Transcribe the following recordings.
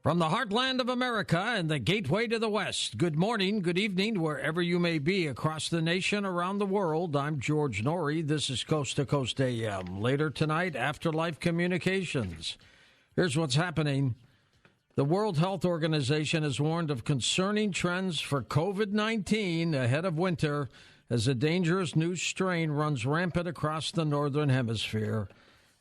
From the heartland of America and the gateway to the West, good morning, good evening, wherever you may be across the nation, around the world. I'm George Norrie. This is Coast to Coast AM. Later tonight, Afterlife Communications. Here's what's happening. The World Health Organization has warned of concerning trends for COVID-19 ahead of winter as a dangerous new strain runs rampant across the northern hemisphere.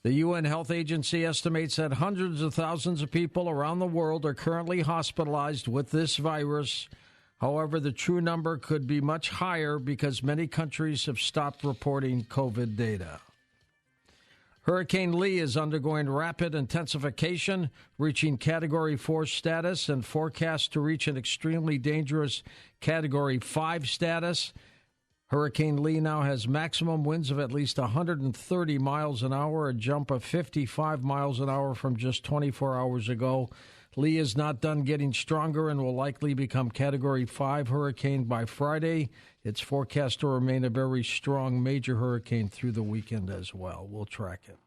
The UN Health Agency estimates that hundreds of thousands of people around the world are currently hospitalized with this virus. However, the true number could be much higher because many countries have stopped reporting COVID data. Hurricane Lee is undergoing rapid intensification, reaching Category 4 status and forecast to reach an extremely dangerous Category 5 status. Hurricane Lee now has maximum winds of at least 130 miles an hour, a jump of 55 miles an hour from just 24 hours ago. Lee is not done getting stronger and will likely become Category 5 hurricane by Friday. It's forecast to remain a very strong major hurricane through the weekend as well. We'll track it.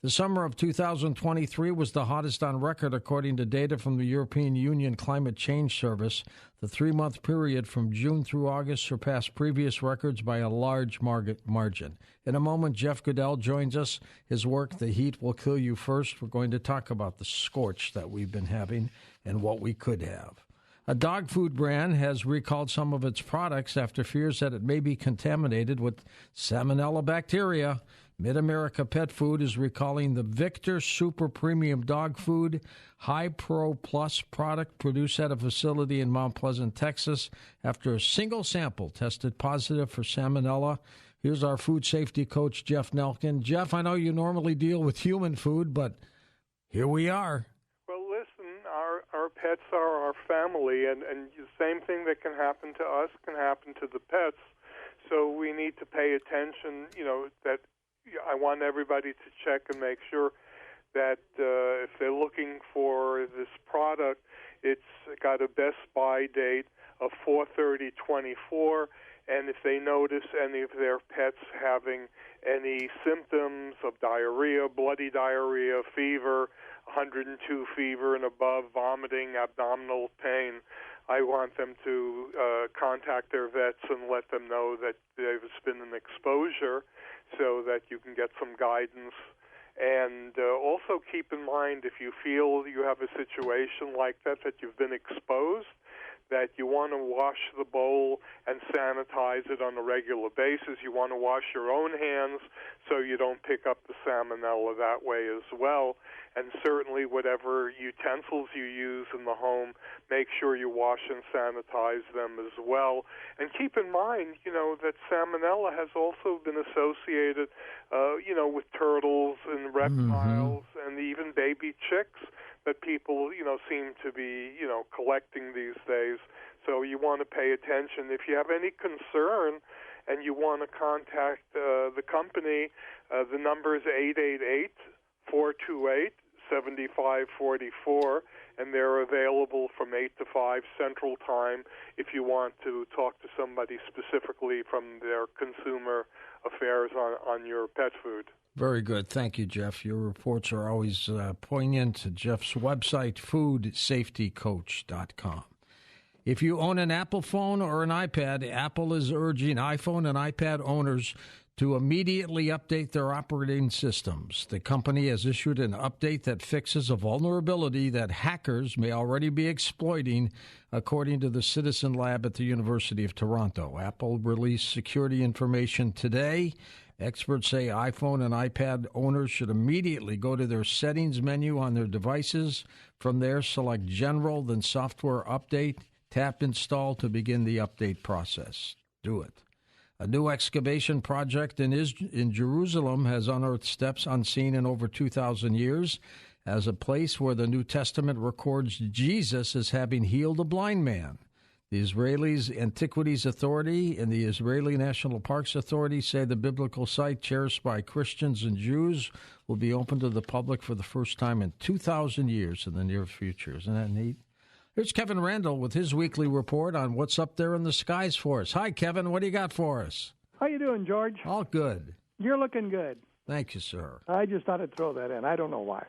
The summer of 2023 was the hottest on record, according to data from the European Union Climate Change Service. The three-month period from June through August surpassed previous records by a large margin. In a moment, Jeff Goodell joins us. His work, The Heat Will Kill You First. We're going to talk about the scorch that we've been having and what we could have. A dog food brand has recalled some of its products after fears that it may be contaminated with Salmonella bacteria. Mid-America Pet Food is recalling the Victor Super Premium Dog Food High Pro Plus product produced at a facility in Mount Pleasant, Texas, after a single sample tested positive for Salmonella. Here's our food safety coach, Jeff Nelkin. Jeff, I know you normally deal with human food, but here we are. Well, listen, our pets are our family, and the same thing that can happen to us can happen to the pets. So we need to pay attention, that I want everybody to check and make sure that if they're looking for this product, it's got a best buy date of 4/30/24, and if they notice any of their pets having any symptoms of diarrhea, bloody diarrhea, fever, 102 fever and above, vomiting, abdominal pain, I want them to contact their vets and let them know that there's been an exposure so that you can get some guidance. And also keep in mind, if you feel you have a situation like that you've been exposed, that you want to wash the bowl and sanitize it on a regular basis. You want to wash your own hands so you don't pick up the salmonella that way as well. And certainly whatever utensils you use in the home, make sure you wash and sanitize them as well. And keep in mind, that salmonella has also been associated, with turtles and reptiles and even baby chicks that people, seem to be, collecting these days. So you want to pay attention. If you have any concern and you want to contact the company, the number is 888-428-7544, and they're available from 8 to 5 Central Time if you want to talk to somebody specifically from their consumer affairs on your pet food. Very good. Thank you, Jeff. Your reports are always poignant. Jeff's website, foodsafetycoach.com. If you own an Apple phone or an iPad, Apple is urging iPhone and iPad owners to immediately update their operating systems. The company has issued an update that fixes a vulnerability that hackers may already be exploiting, according to the Citizen Lab at the University of Toronto. Apple released security information today. Experts say iPhone and iPad owners should immediately go to their settings menu on their devices. From there, select General, then Software Update. Tap Install to begin the update process. Do it. A new excavation project in Jerusalem has unearthed steps unseen in over 2,000 years as a place where the New Testament records Jesus as having healed a blind man. The Israeli's Antiquities Authority and the Israeli National Parks Authority say the biblical site, cherished by Christians and Jews, will be open to the public for the first time in 2,000 years in the near future. Isn't that neat? Here's Kevin Randall with his weekly report on what's up there in the skies for us. Hi, Kevin. What do you got for us? How you doing, George? All good. You're looking good. Thank you, sir. I just thought I'd throw that in. I don't know why.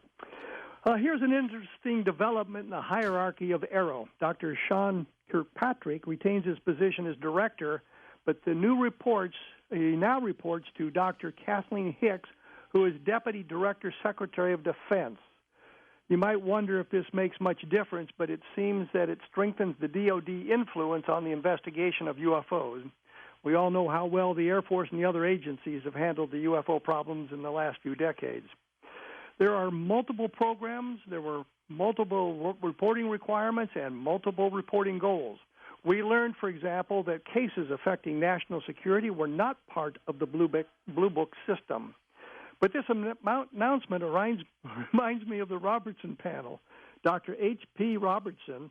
Here's an interesting development in the hierarchy of AARO. Dr. Sean Kirkpatrick retains his position as director, but he now reports to Dr. Kathleen Hicks, who is Deputy Director Secretary of Defense. You might wonder if this makes much difference, but it seems that it strengthens the DoD influence on the investigation of UFOs. We all know how well the Air Force and the other agencies have handled the UFO problems in the last few decades. There are multiple programs, there were multiple reporting requirements, and multiple reporting goals. We learned, for example, that cases affecting national security were not part of the Blue Book system. But this announcement reminds me of the Robertson panel. Dr. H.P. Robertson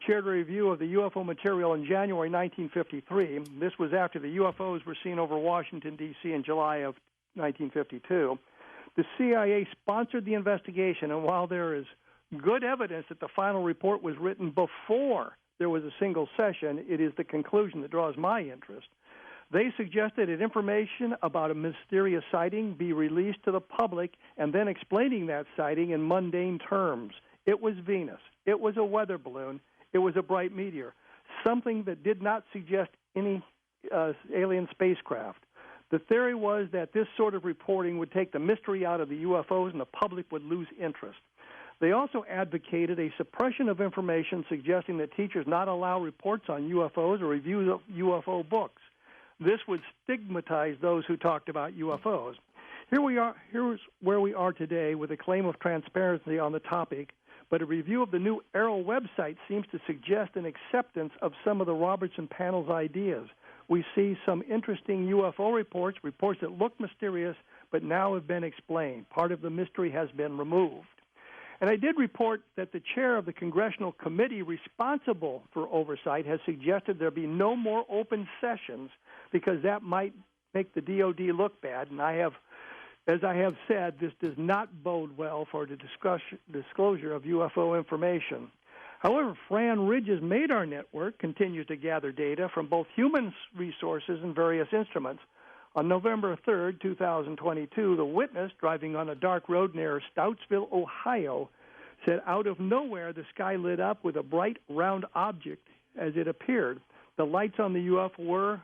chaired a review of the UFO material in January 1953. This was after the UFOs were seen over Washington, D.C. in July of 1952. The CIA sponsored the investigation, and while there is good evidence that the final report was written before there was a single session, it is the conclusion that draws my interest. They suggested that information about a mysterious sighting be released to the public and then explaining that sighting in mundane terms. It was Venus. It was a weather balloon. It was a bright meteor, something that did not suggest any alien spacecraft. The theory was that this sort of reporting would take the mystery out of the UFOs and the public would lose interest. They also advocated a suppression of information, suggesting that teachers not allow reports on UFOs or reviews of UFO books. This would stigmatize those who talked about UFOs. Here's where we are today with a claim of transparency on the topic, but a review of the new AARO website seems to suggest an acceptance of some of the Robertson panel's ideas. We see some interesting UFO reports that look mysterious, but now have been explained. Part of the mystery has been removed. And I did report that the chair of the congressional committee responsible for oversight has suggested there be no more open sessions because that might make the DoD look bad. And as I have said, this does not bode well for the disclosure of UFO information. However, Fran Ridge's MADAR network continues to gather data from both human resources and various instruments. On November 3rd, 2022, the witness, driving on a dark road near Stoutsville, Ohio, said out of nowhere the sky lit up with a bright, round object as it appeared. The lights on the UFO were,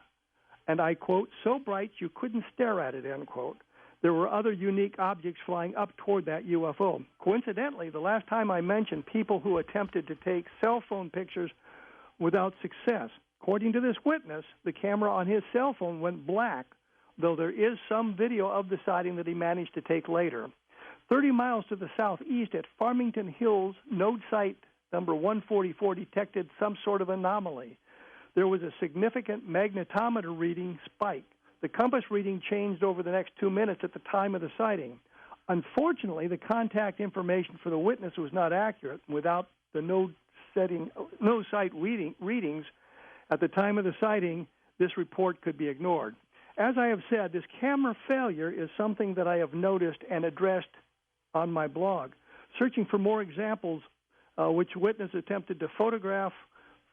and I quote, so bright you couldn't stare at it, end quote. There were other unique objects flying up toward that UFO. Coincidentally, the last time I mentioned people who attempted to take cell phone pictures without success. According to this witness, the camera on his cell phone went black, though there is some video of the sighting that he managed to take later. 30 miles to the southeast at Farmington Hills, node site number 144 detected some sort of anomaly. There was a significant magnetometer reading spike. The compass reading changed over the next 2 minutes at the time of the sighting. Unfortunately, the contact information for the witness was not accurate. Without the node site readings at the time of the sighting, this report could be ignored. As I have said, this camera failure is something that I have noticed and addressed on my blog. Searching for more examples which witness attempted to photograph,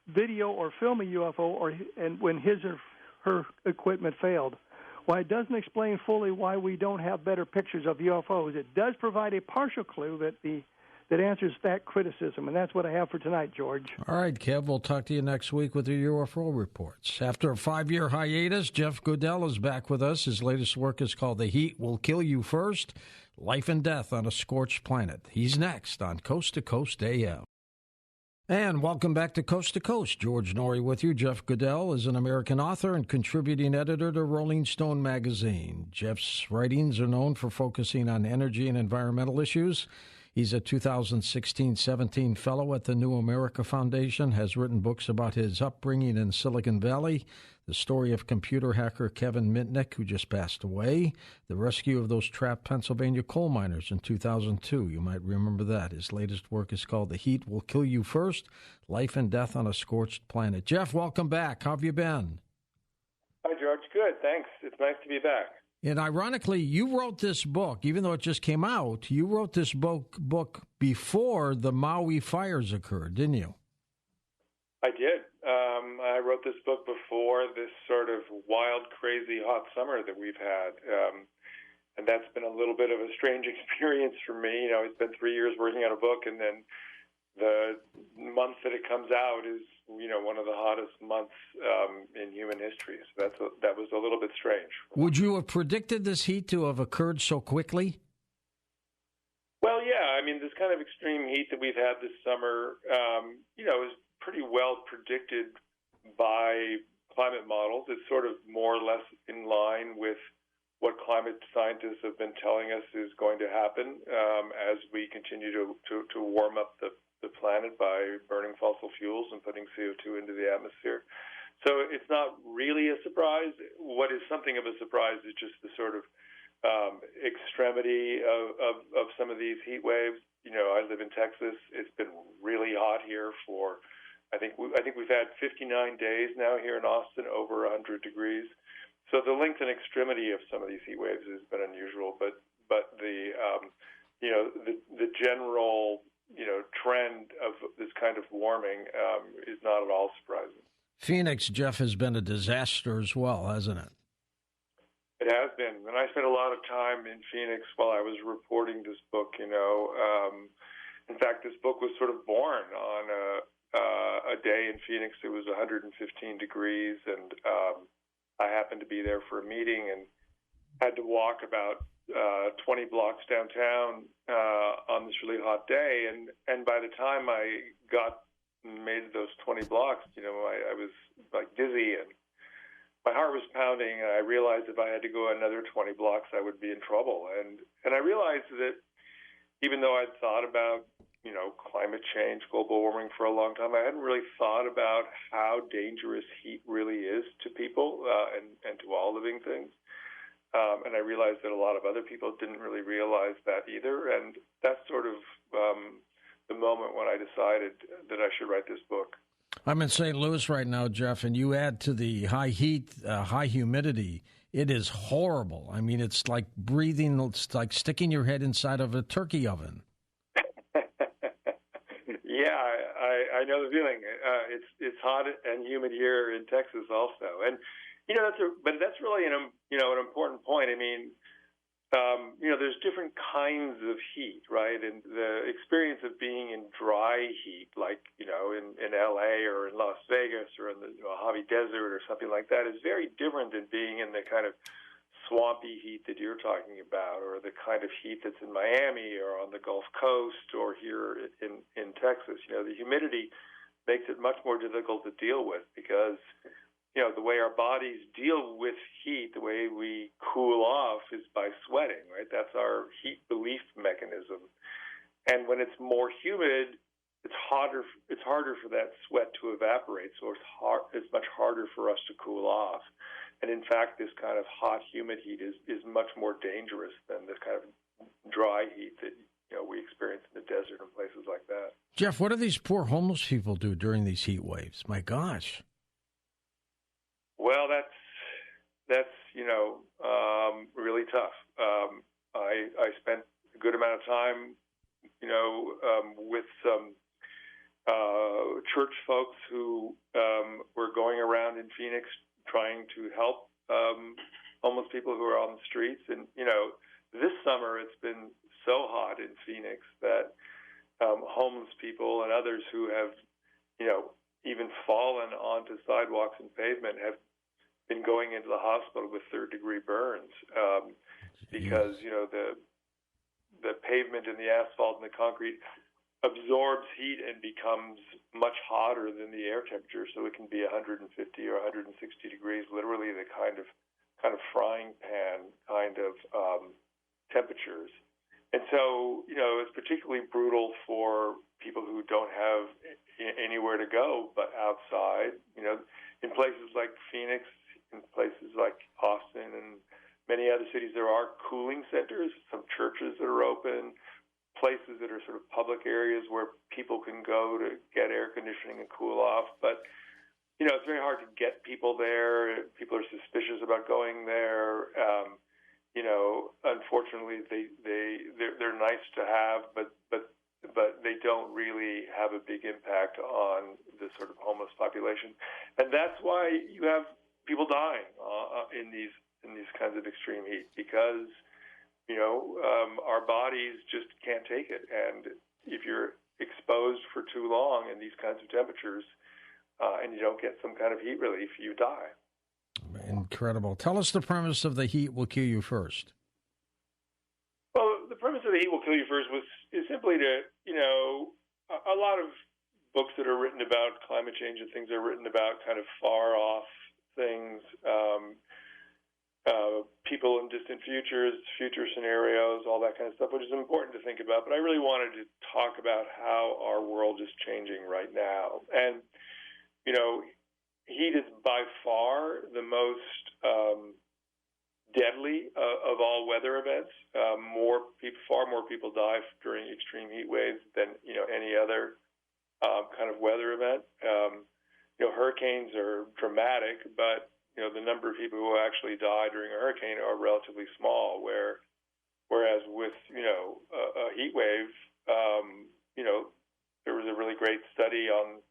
video, or film a UFO and when his or her equipment failed. While it doesn't explain fully why we don't have better pictures of UFOs, it does provide a partial clue that answers that criticism, and that's what I have for tonight, George. All right, Kev, we'll talk to you next week with your UFO reports. After a 5-year hiatus, Jeff Goodell is back with us. His latest work is called The Heat Will Kill You First, Life and Death on a Scorched Planet. He's next on Coast to Coast AM. And welcome back to Coast. George Norrie with you. Jeff Goodell is an American author and contributing editor to Rolling Stone magazine. Jeff's writings are known for focusing on energy and environmental issues. He's a 2016-17 fellow at the New America Foundation, has written books about his upbringing in Silicon Valley, the story of computer hacker Kevin Mitnick, who just passed away, the rescue of those trapped Pennsylvania coal miners in 2002. You might remember that. His latest work is called The Heat Will Kill You First, Life and Death on a Scorched Planet. Jeff, welcome back. How have you been? Hi, George. Good, thanks. It's nice to be back. And ironically, you wrote this book, even though it just came out, you wrote this book before the Maui fires occurred, didn't you? I did. I wrote this book before this sort of wild, crazy, hot summer that we've had. and that's been a little bit of a strange experience for me. I spent 3 years working on a book, and then the month that it comes out is, one of the hottest months in human history. So that was a little bit strange. Would you have predicted this heat to have occurred so quickly? Well, yeah. This kind of extreme heat that we've had this summer, is pretty well predicted by climate models. It's sort of more or less in line with what climate scientists have been telling us is going to happen as we continue to warm up the planet by burning fossil fuels and putting CO2 into the atmosphere. So it's not really a surprise. What is something of a surprise is just the sort of extremity of some of these heat waves. I live in Texas. It's been really hot here for, I think we've had 59 days now here in Austin, over 100 degrees. So the length and extremity of some of these heat waves has been unusual, but the general trend of this kind of warming is not at all surprising. Phoenix, Jeff, has been a disaster as well, hasn't it? It has been, and I spent a lot of time in Phoenix while I was reporting this book. In fact, this book was sort of born on a day in Phoenix. It was 115 degrees, and I happened to be there for a meeting and had to walk about 20 blocks downtown on this really hot day. And by the time I made those 20 blocks, I was like dizzy and my heart was pounding. And I realized if I had to go another 20 blocks, I would be in trouble. And I realized that even though I'd thought about, climate change, global warming for a long time, I hadn't really thought about how dangerous heat really is to people and to all living things. And I realized that a lot of other people didn't really realize that either. And that's sort of the moment when I decided that I should write this book. I'm in St. Louis right now, Jeff, and you add to the high heat, high humidity. It is horrible. It's like breathing. It's like sticking your head inside of a turkey oven. Yeah, I know the feeling. It's hot and humid here in Texas also. And that's really an important point. There's different kinds of heat, right? And the experience of being in dry heat, like in LA or in Las Vegas or in the Mojave Desert or something like that, is very different than being in the kind of swampy heat that you're talking about, or the kind of heat that's in Miami or on the Gulf Coast or here in Texas. The humidity makes it much more difficult to deal with because the way our bodies deal with heat, the way we cool off is by sweating, right? That's our heat relief mechanism. And when it's more humid, it's harder for that sweat to evaporate, so it's much harder for us to cool off. And in fact, this kind of hot, humid heat is much more dangerous than this kind of dry heat that we experience in the desert and places like that. Jeff, what do these poor homeless people do during these heat waves? My gosh. Well, that's really tough. I spent a good amount of time, with some church folks who were going around in Phoenix trying to help homeless people who are on the streets. And this summer it's been so hot in Phoenix that homeless people and others who have, even fallen onto sidewalks and pavement have been going into the hospital with third-degree burns because the pavement and the asphalt and the concrete absorbs heat and becomes much hotter than the air temperature, so it can be 150 or 160 degrees, literally the kind of frying pan kind of temperatures. And so, it's particularly brutal for people who don't have anywhere to go but outside. In places like Phoenix, in places like Austin and many other cities, there are cooling centers, some churches that are open, places that are sort of public areas where people can go to get air conditioning and cool off. But, it's very hard to get people there. People are suspicious about going there. Unfortunately, they're nice to have, but they don't really have a big impact on the sort of homeless population. And that's why you have people dying in these kinds of extreme heat, because our bodies just can't take it. And if you're exposed for too long in these kinds of temperatures and you don't get some kind of heat relief, you die. Incredible. Tell us the premise of The Heat Will Kill You First. Well, the premise of The Heat Will Kill You First is simply to, a lot of books that are written about climate change and things are written about kind of far off things, people in distant futures, future scenarios, all that kind of stuff, which is important to think about. But I really wanted to talk about how our world is changing right now. And, heat is by far the most deadly of all weather events. Far more people die during extreme heat waves than any other kind of weather event. Hurricanes are dramatic, but the number of people who actually die during a hurricane are relatively small. Whereas with a heat wave, there was a really great study on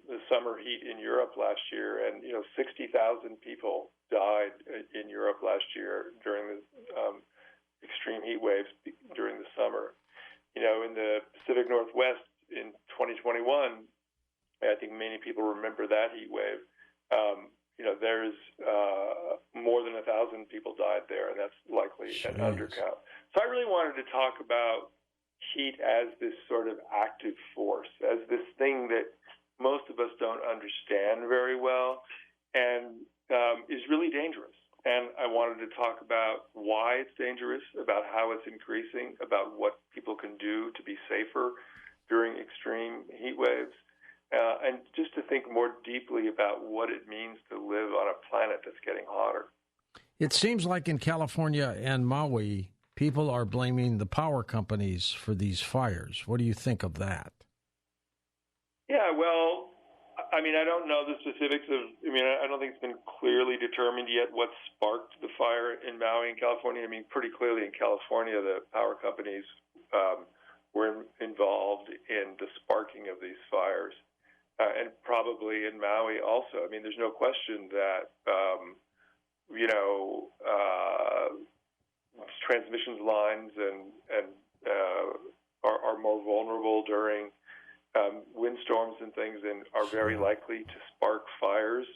the summer heat in Europe last year, and 60,000 people died in Europe last year during the extreme heat waves during the summer. In the Pacific Northwest in 2021, I think many people remember that heat wave. There's more than 1,000 people died there, and that's likely an undercount. So I really wanted to talk about heat as this sort of active force, as this thing that most of us don't understand very well and is really dangerous. And I wanted to talk about why it's dangerous, about how it's increasing, about what people can do to be safer during extreme heat waves, and just to think more deeply about what it means to live on a planet that's getting hotter. It seems like in California and Maui, people are blaming the power companies for these fires. What do you think of that? Yeah, well, I don't know the specifics I don't think it's been clearly determined yet what sparked the fire in Maui in California. Pretty clearly in California, the power companies were involved in the sparking of these fires, and probably in Maui also. There's no question that, transmission lines are more vulnerable during windstorms and things, and are very likely to spark fires.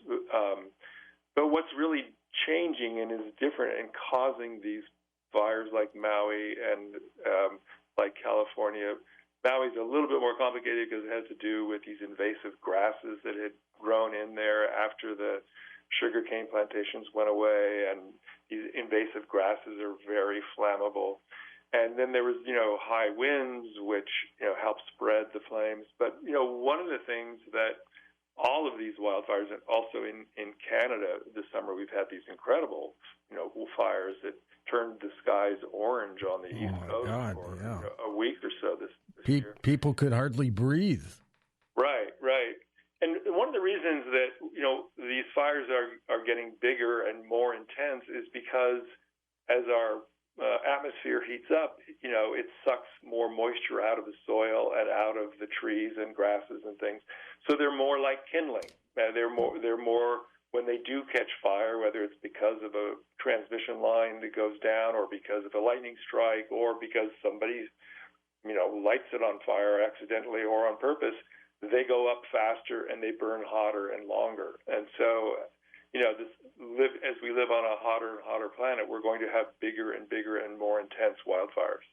But what's really changing and is different and causing these fires like Maui and like California. Maui's a little bit more complicated because it has to do with these invasive grasses that had grown in there after the sugarcane plantations went away, and these invasive grasses are very flammable. And then there was, high winds, which, helped spread the flames. But, one of the things that all of these wildfires, and also in Canada this summer, we've had these incredible, fires that turned the skies orange on the East Coast for a week or so this year. People could hardly breathe. Right. And one of the reasons that, these fires are getting bigger and more intense is because as our atmosphere heats up, it sucks more moisture out of the soil and out of the trees and grasses and things. So they're more like kindling. They're more when they do catch fire, whether it's because of a transmission line that goes down, or because of a lightning strike, or because somebody, lights it on fire accidentally or on purpose, they go up faster and they burn hotter and longer. And so, as we live on a hotter and hotter planet, we're going to have bigger and bigger and more intense wildfires.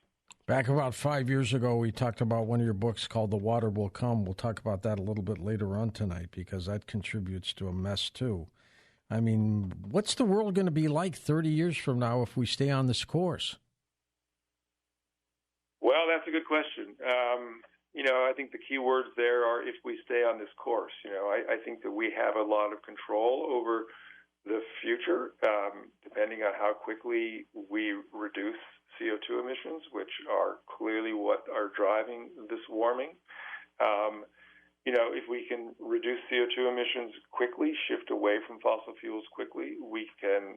Back about 5 years ago, we talked about one of your books called The Water Will Come. We'll talk about that a little bit later on tonight, because that contributes to a mess, too. What's the world going to be like 30 years from now if we stay on this course? Well, that's a good question. I think the key words there are if we stay on this course. I think that we have a lot of control over the future, depending on how quickly we reduce CO2 emissions, which are clearly what are driving this warming. If we can reduce CO2 emissions quickly, shift away from fossil fuels quickly, we can,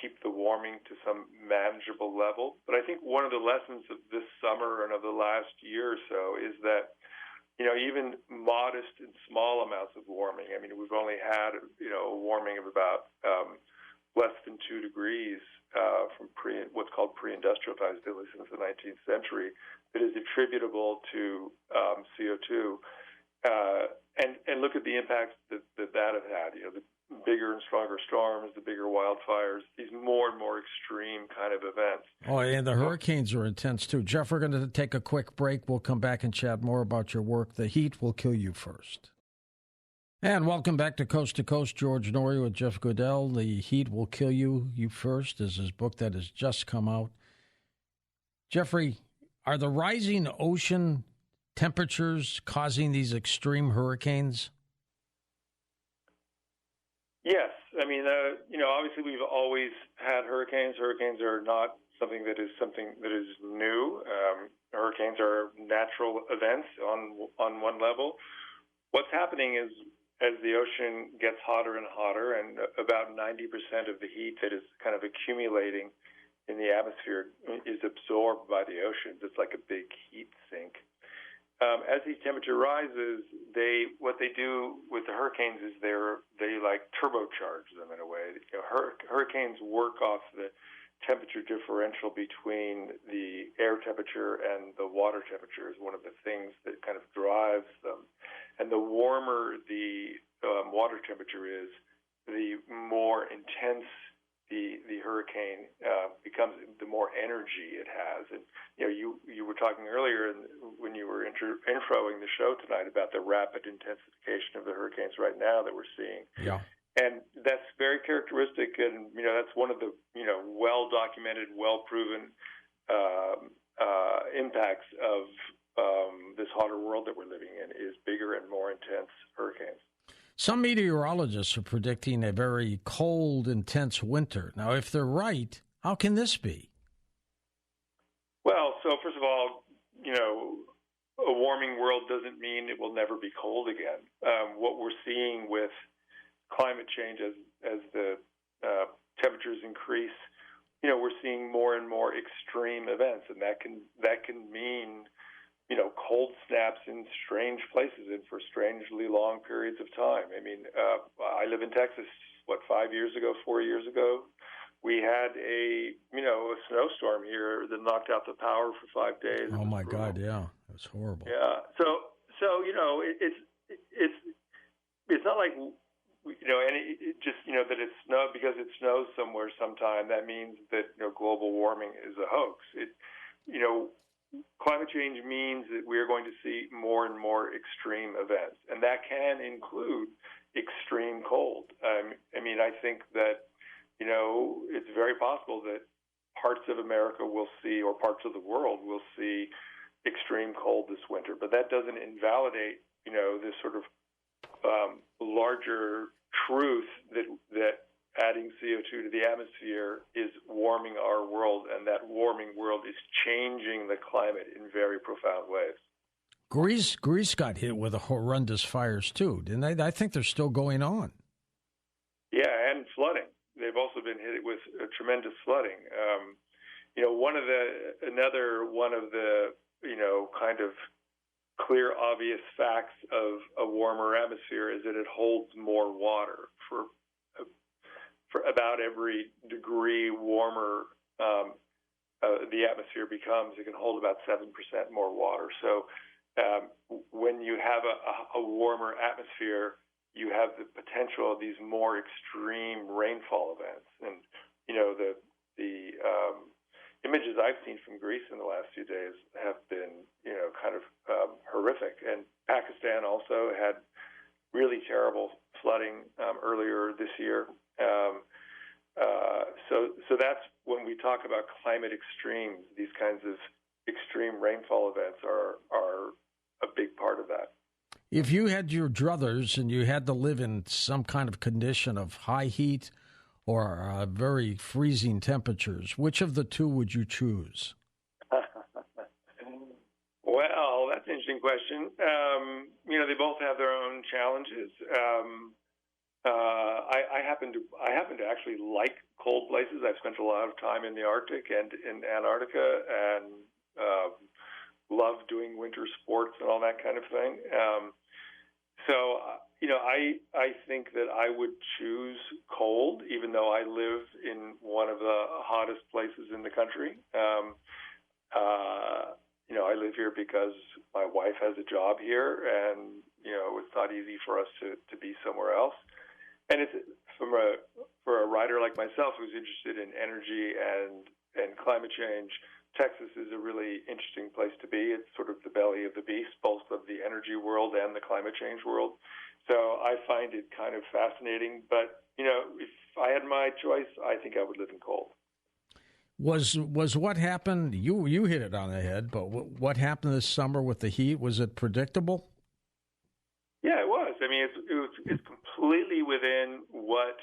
keep the warming to some manageable level. But I think one of the lessons of this summer and of the last year or so is that, even modest and small amounts of warming. We've only had, a warming of about less than 2 degrees from what's called pre-industrial times, really since the 19th century, that is attributable to CO2. And look at the impacts that have had. The bigger and stronger storms, the bigger wildfires, these more and more extreme kind of events. Oh, and the hurricanes are intense, too. Jeff, we're going to take a quick break. We'll come back and chat more about your work. The heat will kill you first. And welcome back to Coast. George Norrie with Jeff Goodell. The heat will kill you first is his book that has just come out. Jeffrey, are the rising ocean temperatures causing these extreme hurricanes? Yes. I mean, obviously we've always had hurricanes. Hurricanes are not something that is new. Hurricanes are natural events on one level. What's happening is, as the ocean gets hotter and hotter, and about 90% of the heat that is kind of accumulating in the atmosphere is absorbed by the oceans. It's like a big heat sink. As the temperature rises, what they do with the hurricanes is they like turbocharge them in a way. Hurricanes work off the temperature differential between the air temperature and the water temperature is one of the things that kind of drives them. And the warmer the water temperature is, the more intense the hurricane becomes, the more energy it has. And you were talking earlier when you were introing the show tonight about the rapid intensification of the hurricanes right now that we're seeing. Yeah. And that's very characteristic, and that's one of the well-documented, well-proven impacts of this hotter world that we're living in is bigger and more intense hurricanes. Some meteorologists are predicting a very cold, intense winter. Now, if they're right, how can this be? Well, so first of all, a warming world doesn't mean it will never be cold again. What we're seeing with climate change as the temperatures increase, we're seeing more and more extreme events, and that can mean cold snaps in strange places and for strangely long periods of time. I mean, I live in Texas. 4 years ago, we had a snowstorm here that knocked out the power for 5 days. Oh my God, yeah, it was horrible. Yeah, so it's not like and it just that it snow because it snows somewhere sometime. That means that global warming is a hoax. Climate change means that we are going to see more and more extreme events, and that can include extreme cold. I think that it's very possible that parts of America will see, or parts of the world will see, extreme cold this winter. But that doesn't invalidate this sort of larger truth that adding CO2 to the atmosphere is warming our world, and that warming world is changing the climate in very profound ways. Greece got hit with horrendous fires, too, didn't they? I think they're still going on. Yeah, and flooding. They've also been hit with tremendous flooding. Another one of the kind of clear, obvious facts of a warmer atmosphere is that it holds more water. For about every degree warmer the atmosphere becomes, it can hold about 7% more water. So when you have a warmer atmosphere, you have the potential of these more extreme rainfall events. And the images I've seen from Greece in the last few days have been kind of horrific. And Pakistan also had really terrible flooding earlier this year. So that's when we talk about climate extremes. These kinds of extreme rainfall events are a big part of that. If you had your druthers and you had to live in some kind of condition of high heat or very freezing temperatures, which of the two would you choose? Well, that's an interesting question. They both have their own challenges. I happen to actually like cold places. I've spent a lot of time in the Arctic and in Antarctica, and love doing winter sports and all that kind of thing. So, I think that I would choose cold, even though I live in one of the hottest places in the country. I live here because my wife has a job here, and it's not easy for us to be somewhere else. And it's for a writer like myself who's interested in energy and climate change. Texas is a really interesting place to be. It's sort of the belly of the beast, both of the energy world and the climate change world. So I find it kind of fascinating. But, if I had my choice, I think I would live in cold. Was what happened, you hit it on the head, but what happened this summer with the heat, was it predictable? Yeah, it was. I mean, it's completely within what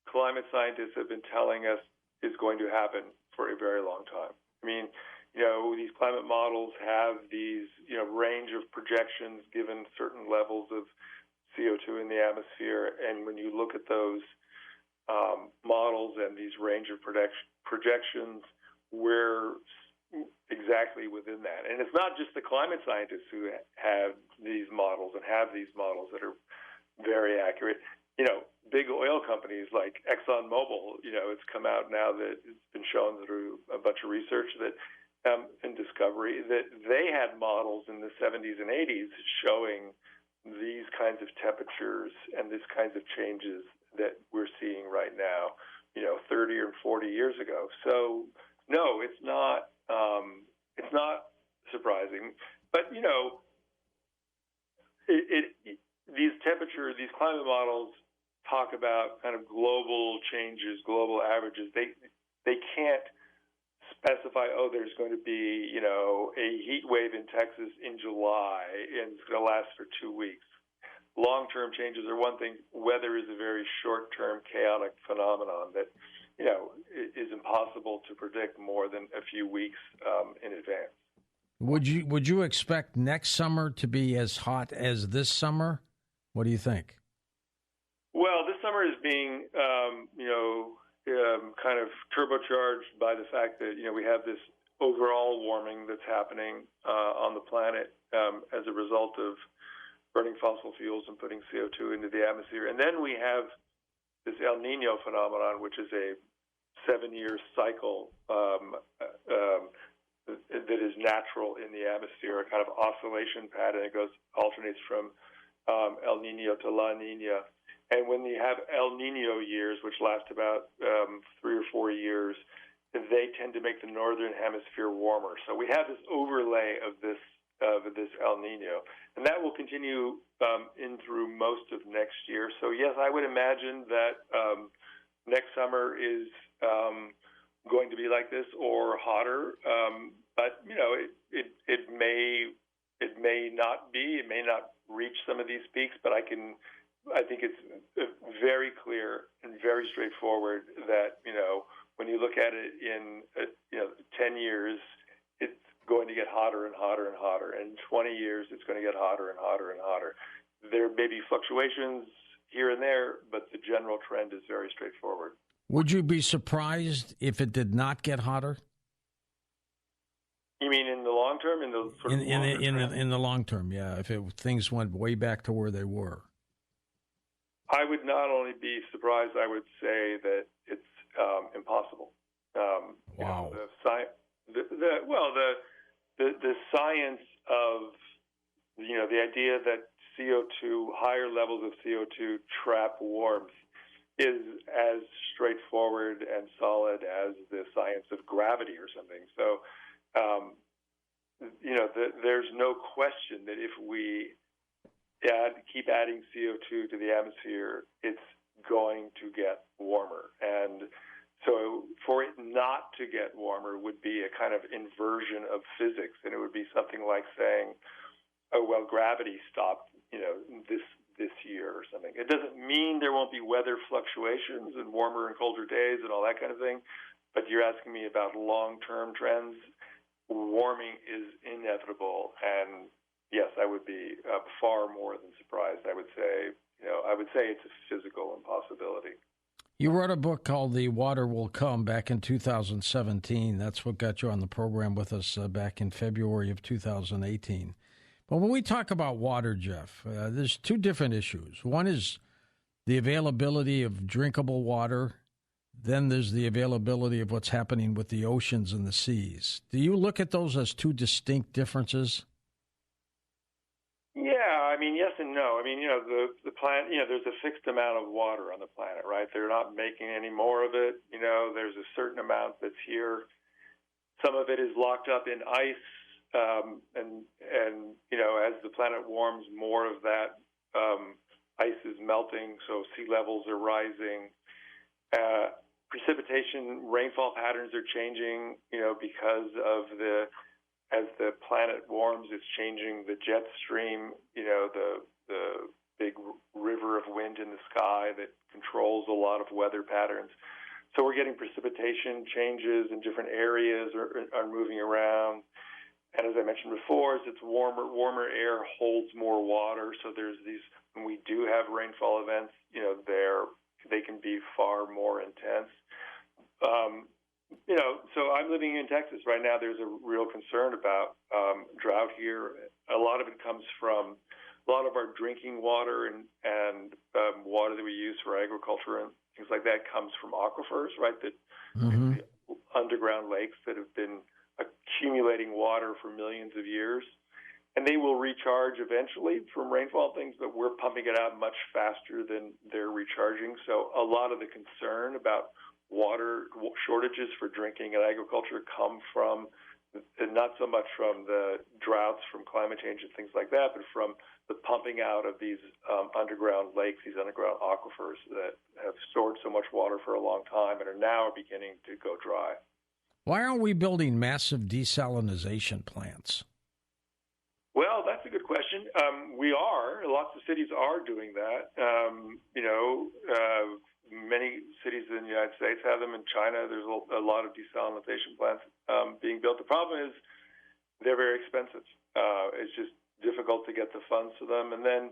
climate scientists have been telling us is going to happen for a very long time. I mean, these climate models have these, range of projections given certain levels of CO2 in the atmosphere. And when you look at those models and these range of projections, we're exactly within that. And it's not just the climate scientists who have these models and have these models that are very accurate. Big oil companies like ExxonMobil, it's come out now that it's been shown through a bunch of research that and discovery that they had models in the 70s and 80s showing these kinds of temperatures and these kinds of changes that we're seeing right now, 30 or 40 years ago. So no, it's not surprising, but these climate models talk about kind of global changes, global averages. They can't specify, there's going to be, a heat wave in Texas in July and it's going to last for 2 weeks. Long-term changes are one thing. Weather is a very short-term chaotic phenomenon that, is impossible to predict more than a few weeks in advance. Would you expect next summer to be as hot as this summer? What do you think? Well, this summer is being, kind of turbocharged by the fact that, we have this overall warming that's happening on the planet as a result of burning fossil fuels and putting CO2 into the atmosphere. And then we have this El Nino phenomenon, which is a 7-year cycle that is natural in the atmosphere, a kind of oscillation pattern. It alternates from El Nino to La Nina. And when you have El Nino years, which last about 3 or 4 years, they tend to make the northern hemisphere warmer. So we have this overlay of this El Nino, and that will continue in through most of next year. So yes, I would imagine that next summer is going to be like this or hotter. But it may not be. It may not reach some of these peaks. But I think it's very clear and very straightforward that when you look at it in 10 years, it's going to get hotter and hotter and hotter. And in 20 years, it's going to get hotter and hotter and hotter. There may be fluctuations here and there, but the general trend is very straightforward. Would you be surprised if it did not get hotter? You mean in the long term? In the long term, yeah. If things went way back to where they were. I would not only be surprised, I would say that it's impossible. Wow. The science of the idea that CO2, higher levels of CO2 trap warmth, is as straightforward and solid as the science of gravity or something. So, there's no question that if we keep adding CO2 to the atmosphere, it's going to get warmer. And so for it not to get warmer would be a kind of inversion of physics, and it would be something like saying, gravity stopped, this year or something. It doesn't mean there won't be weather fluctuations and warmer and colder days and all that kind of thing, but you're asking me about long-term trends. Warming is inevitable, and yes, I would be far more than surprised. I would say it's a physical impossibility. You wrote a book called The Water Will Come back in 2017. That's what got you on the program with us back in February of 2018. But when we talk about water, Jeff, there's two different issues. One is the availability of drinkable water. Then there's the availability of what's happening with the oceans and the seas. Do you look at those as two distinct differences? Yeah, I mean, yes and no. I mean, the planet, there's a fixed amount of water on the planet, right? They're not making any more of it. There's a certain amount that's here. Some of it is locked up in ice, and as the planet warms, more of that ice is melting, so sea levels are rising. Precipitation, rainfall patterns are changing, because of as the planet warms, it's changing the jet stream, the big river of wind in the sky that controls a lot of weather patterns. So we're getting precipitation changes in different areas are moving around. And as I mentioned before, as it's warmer air holds more water. So there's these, when we do have rainfall events, they can be far more intense. So I'm living in Texas right now. There's a real concern about drought here. A lot of it comes from a lot of our drinking water and water that we use for agriculture and things like that comes from aquifers, right? That underground lakes that have been accumulating water for millions of years. And they will recharge eventually from rainfall things, but we're pumping it out much faster than they're recharging. So a lot of the concern about water shortages for drinking and agriculture come from, not so much from the droughts from climate change and things like that, but from the pumping out of these underground lakes, these underground aquifers that have stored so much water for a long time and are now beginning to go dry. Why aren't we building massive desalination plants? Well, that's a good question. We are. Lots of cities are doing that. Many cities in the United States have them. In China, there's a lot of desalination plants being built. The problem is they're very expensive. It's just difficult to get the funds to them. And then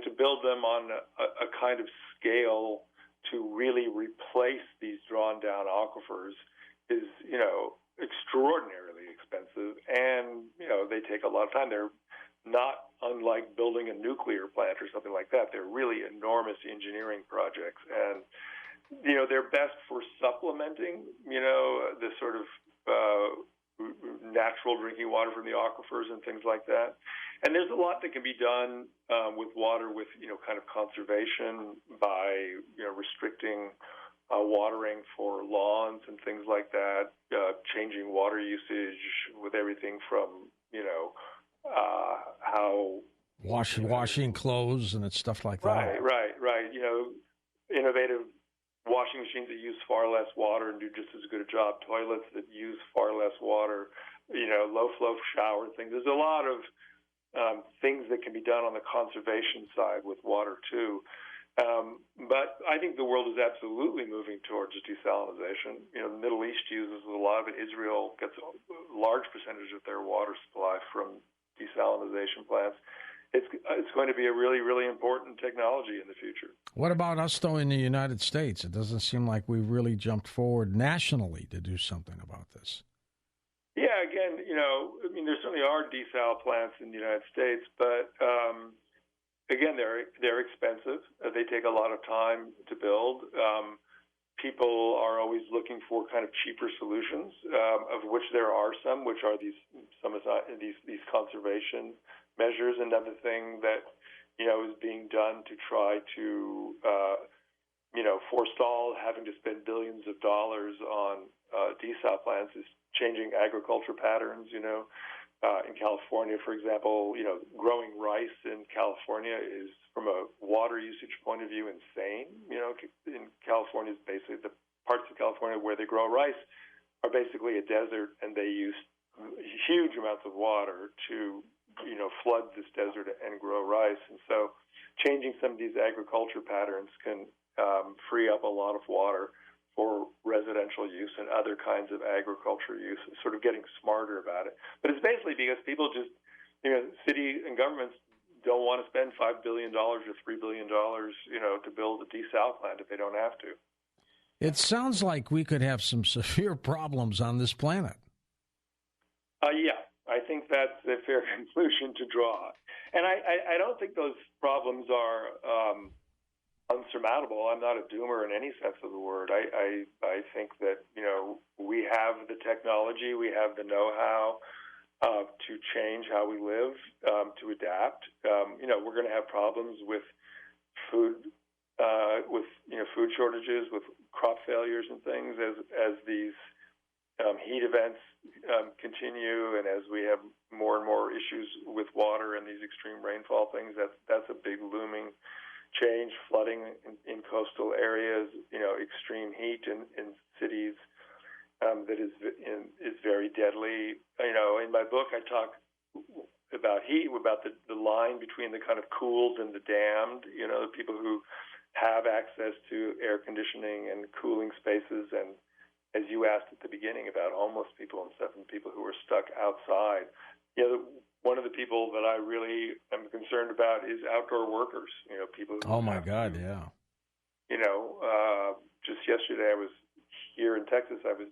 to build them on a kind of scale to really replace these drawn-down aquifers is, extraordinarily expensive. And, they take a lot of time. They're not unlike building a nuclear plant or something like that. They're really enormous engineering projects. And, they're best for supplementing, the sort of natural drinking water from the aquifers and things like that. And there's a lot that can be done with water with, kind of conservation by, restricting watering for lawns and things like that, changing water usage with everything from, how washing clothes and stuff like that. Right. Innovative washing machines that use far less water and do just as good a job. Toilets that use far less water. Low flow shower things. There's a lot of things that can be done on the conservation side with water too. But I think the world is absolutely moving towards desalination. The Middle East uses a lot of it. Israel gets a large percentage of their water supply from desalination plants. It's going to be a really, really important technology in the future. What about us, though, in the United States? It doesn't seem like we've really jumped forward nationally to do something about this. Yeah, again, there certainly are desal plants in the United States, but again, they're expensive. They take a lot of time to build. People are always looking for kind of cheaper solutions, of which there are some, which are these conservation measures. Another thing that is being done to try to forestall having to spend billions of dollars on desal plants is changing agriculture patterns. In California, for example, growing rice in California is, from a water usage point of view, insane. In California, basically the parts of California where they grow rice are basically a desert, and they use huge amounts of water to, flood this desert and grow rice. And so changing some of these agriculture patterns can free up a lot of water for residential use and other kinds of agriculture use, sort of getting smarter about it. But it's basically because people just, city and governments don't want to spend $5 billion or $3 billion, to build a desal plant if they don't have to. It sounds like we could have some severe problems on this planet. Yeah. I think that's a fair conclusion to draw. And I don't think those problems are unsurmountable. I'm not a doomer in any sense of the word. I think that, we have the technology, we have the know-how to change how we live, to adapt. We're going to have problems with food, food shortages, with crop failures and things as these heat events continue, and as we have more and more issues with water and these extreme rainfall things. That's a big looming change. Flooding in coastal areas, extreme heat in cities that is very deadly. In my book, I talk about heat, about the line between the kind of cooled and the damned. The people who have access to air conditioning and cooling spaces, and as you asked at the beginning about homeless people and stuff, and people who are stuck outside. One of the people that I really am concerned about is outdoor workers. People who oh my God, yeah. Just yesterday I was here in Texas. I was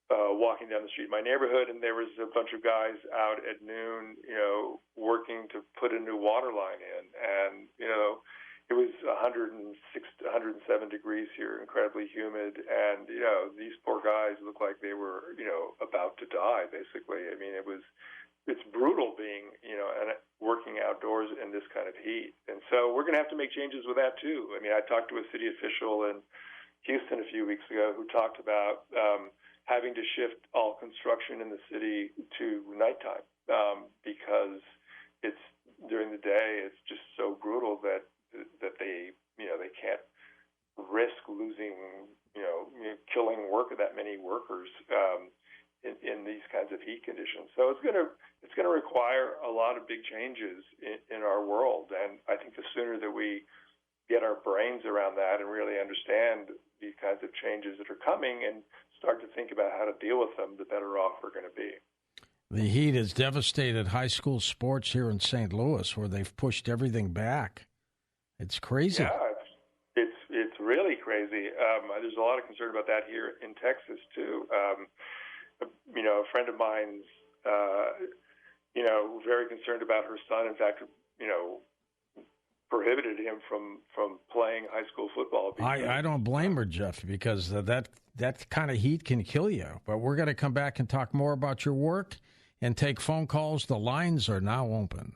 walking down the street in my neighborhood, and there was a bunch of guys out at noon, working to put a new water line in, and it was 106 to 107 degrees here, incredibly humid, and these poor guys looked like they were about to die, basically. I mean, it's brutal being and working outdoors in this kind of heat, and so we're going to have to make changes with that too. I mean, I talked to a city official in Houston a few weeks ago who talked about having to shift all construction in the city to nighttime because it's during the day it's just so brutal that they they can't risk losing killing that many workers in these kinds of heat conditions. So it's going to require a lot of big changes in our world, and I think the sooner that we get our brains around that and really understand these kinds of changes that are coming and start to think about how to deal with them, the better off we're going to be. The heat has devastated high school sports here in St. Louis, where they've pushed everything back. It's crazy. Yeah, it's really crazy. There's a lot of concern about that here in Texas too. A friend of mine's, very concerned about her son. In fact, prohibited him from playing high school football. I don't blame her, Jeff, because that kind of heat can kill you. But we're going to come back and talk more about your work and take phone calls. The lines are now open.